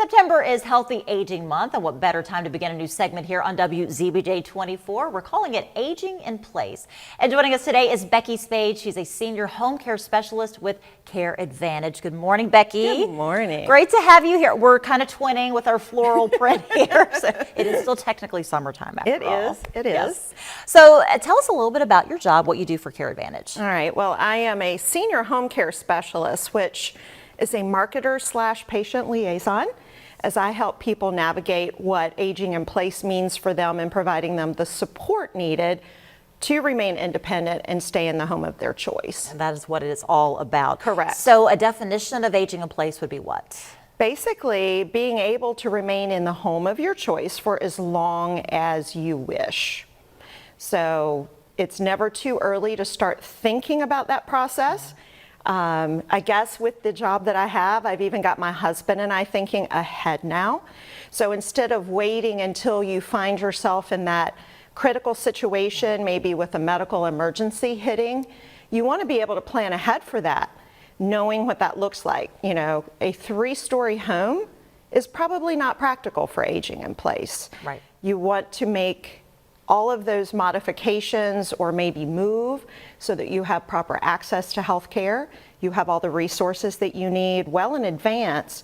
September is Healthy Aging Month, and what better time to begin a new segment here on WDBJ 24. We're calling it Aging in Place. And joining us today is Beckie Spaid. She's a senior home care specialist with Care Advantage. Good morning, Beckie. Good morning. Great to have you here. We're kind of twinning with our floral print here. So it is still technically summertime after all. It is. So tell us a little bit about your job, what you do for Care Advantage. All right. Well, I am a senior home care specialist, which is a marketer / patient liaison, as I help people navigate what aging in place means for them and providing them the support needed to remain independent and stay in the home of their choice. And that is what it is all about. Correct. So a definition of aging in place would be what? Basically, being able to remain in the home of your choice for as long as you wish. So it's never too early to start thinking about that process. I guess with the job that I have, I've even got my husband and I thinking ahead now. So instead of waiting until you find yourself in that critical situation, maybe with a medical emergency hitting, you want to be able to plan ahead for that, knowing what that looks like. You know, a 3-story home is probably not practical for aging in place. Right. You want to make all of those modifications or maybe move so that you have proper access to health care. You have all the resources that you need well in advance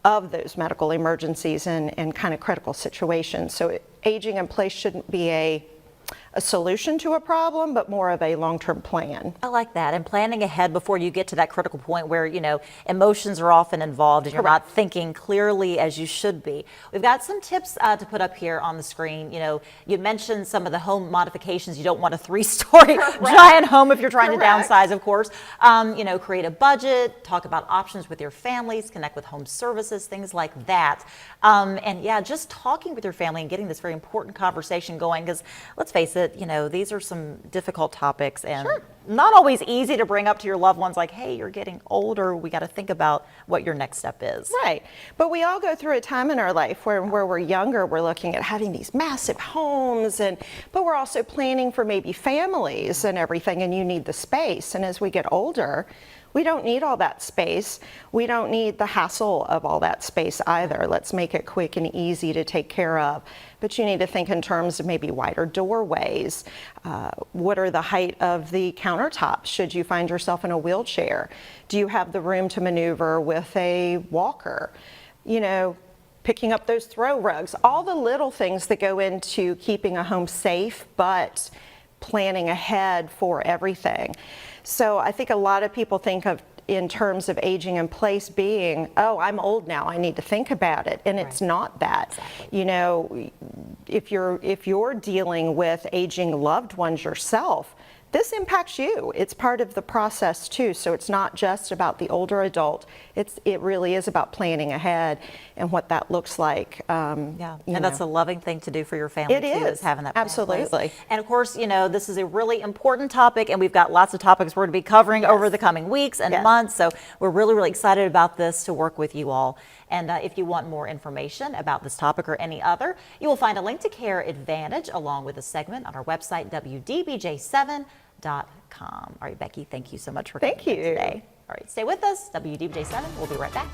of those medical emergencies and kind of critical situations. So aging in place shouldn't be a solution to a problem, but more of a long-term plan. I like that. And planning ahead before you get to that critical point where, you know, emotions are often involved and you're Correct. not thinking clearly as you should be. We've got some tips to put up here on the screen. You know, you mentioned some of the home modifications. You don't want a 3-story giant home if you're trying Correct. to downsize, of course. You know, create a budget, talk about options with your families, connect with home services, things like that. And yeah, just talking with your family and getting this very important conversation going, because let's face it, you know, these are some difficult topics and not always easy to bring up to your loved ones, like, hey, you're getting older, we got to think about what your next step is. Right. But we all go through a time in our life where we're younger, we're looking at having these massive homes, but we're also planning for maybe families and everything, and you need the space. And as we get older, we don't need all that space. We don't need the hassle of all that space either. Let's make it quick and easy to take care of. But you need to think in terms of maybe wider doorways. What are the height of the countertops should you find yourself in a wheelchair? Do you have the room to maneuver with a walker? You know, picking up those throw rugs, all the little things that go into keeping a home safe, but planning ahead for everything. So I think a lot of people think of in terms of aging in place being, oh, I'm old now, I need to think about it. And it's not that. Exactly. You know, if you're dealing with aging loved ones yourself, this impacts you. It's part of the process too. So it's not just about the older adult. It really is about planning ahead and what that looks like. Yeah, and that's a loving thing to do for your family. It too, is having that plan in place. Absolutely. And of course, you know, this is a really important topic, and we've got lots of topics we're going to be covering over the coming weeks and months. So we're really, really excited about this to work with you all. And if you want more information about this topic or any other, you will find a link to Care Advantage along with a segment on our website, WDBJ7.com. All right, Beckie, thank you so much for coming today. All right, stay with us. WDBJ7, we'll be right back.